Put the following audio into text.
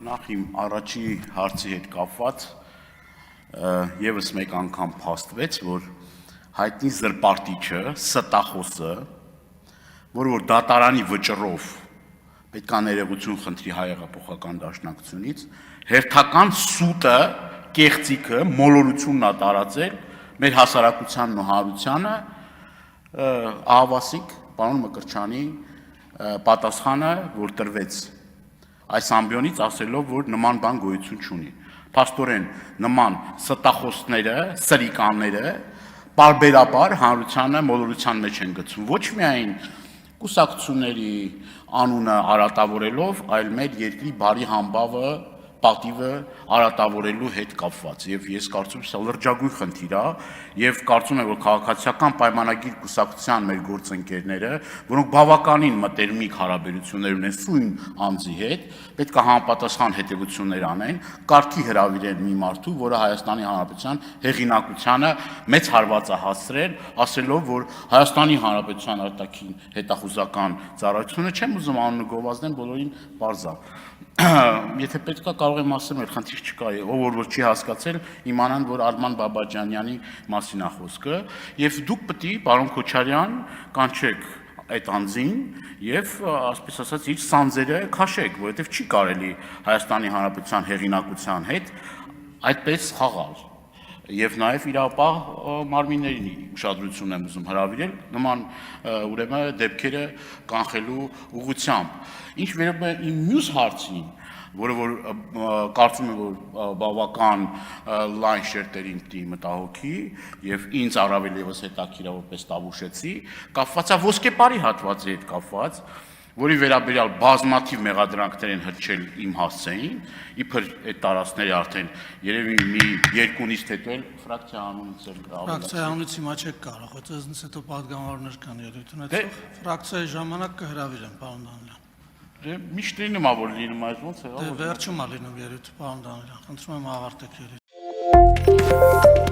Նախ իմ առաջի հարցի հետ կապված եւս մեկ անգամ փաստվեց, որ հայտնի զրպարտիչը, ստախոսը, որ դատարանի վճռով պետք է ներողություն խնդրի հայեղափոխական դաշնակցությունից, հերթական սուտը, կեղծիքը, մոլորությունն է տարածել մեր հասարակությանն ու հանրությանը, ահավասիկ պարոն Մկրտչյանի պատասխանը, որ տրվեց այս ամբիոնից ասելով, որ նման բան գոյություն չունի։ Փաստորեն նման ստախոսները, սրիկանները պարբերաբար հանրությանը մոլորության մեջ են գցում, ոչ միայն կուսակցությունների անունը արատավորելով, այլ մեր երկրի բարի համբավը, պատիվը արատավորելու հետ կապված, եւ ես կարծում եմ, սա լրջագույն խնդիր է, եւ կարծում եմ, որ քաղաքացիական պայմանագիր կուսակցության մեր գործընկերները, որոնք բավականին մտերմիկ հարաբերություններ ունեն սույն անձի հետ, պետք է համապատասխան հետևություններ անեն, կարգի հրավիրեն մի մարդու, որը Հայաստանի Հանրապետության հեղինակությանը մեծ հարված է հասցրել, ասելով, որ Հայաստանի Հանրապետության արտաքին հետախուզական ծառայությունը չեմ ուզում անունը գովազդեմ, բոլորին պարզ է։ Եթե պետք է կարող եմ ասեմ, որ խնդիր չկա, ով որ չի հասկացել, իմանան, որ Արման Բաբաջանյանի մասին է խոսքը, եւ դուք պետք է, պարոն Քոչարյան, կանչեք այդ անձին եւ, ասես ասած, իր սանձերը քաշեք, որովհետեւ չի կարելի Հայաստանի Հանրապետության հեղինակության հետ այդպես խաղալ։ Եվ նաև իրապահ մարմինների ուշադրություն եմ ուզում հրավիրել նման ուրեմն դեպքերը կանխելու ուղղությամբ։ Ինչ վերաբերում է իմ մյուս հարցին, որը որ կարծում եմ, որ բավական լայն շերտերին պիտի մտահոգի եւ ինձ առավել եւս հետաքրքիր է, որպես տավուշեցի, կապված է ոսկեպարի հատվածի հետ կապված, որի վերաբերյալ բազմաթիվ մեղադրանքներ են հրճել իմ հասցեին, իբր այդ տարածքները արդեն երևի մի երկունից հետո էլ ֆրակցիա անունից էլ ֆրակցիա անունից հիմա չեք կարող, այդպես հետո պատգամավորներ կան ելույթ ունեցող, ֆրակցիայի ժամանակ կհրավիրեմ, պարոն Դանիելյան։ Դե միշտ լինում է, որ լինում է, ոնց է։ Դե վերջում է լինում ելույթ, պարոն Դանիելյան, խնդրում եմ ավարտեք ելույթը։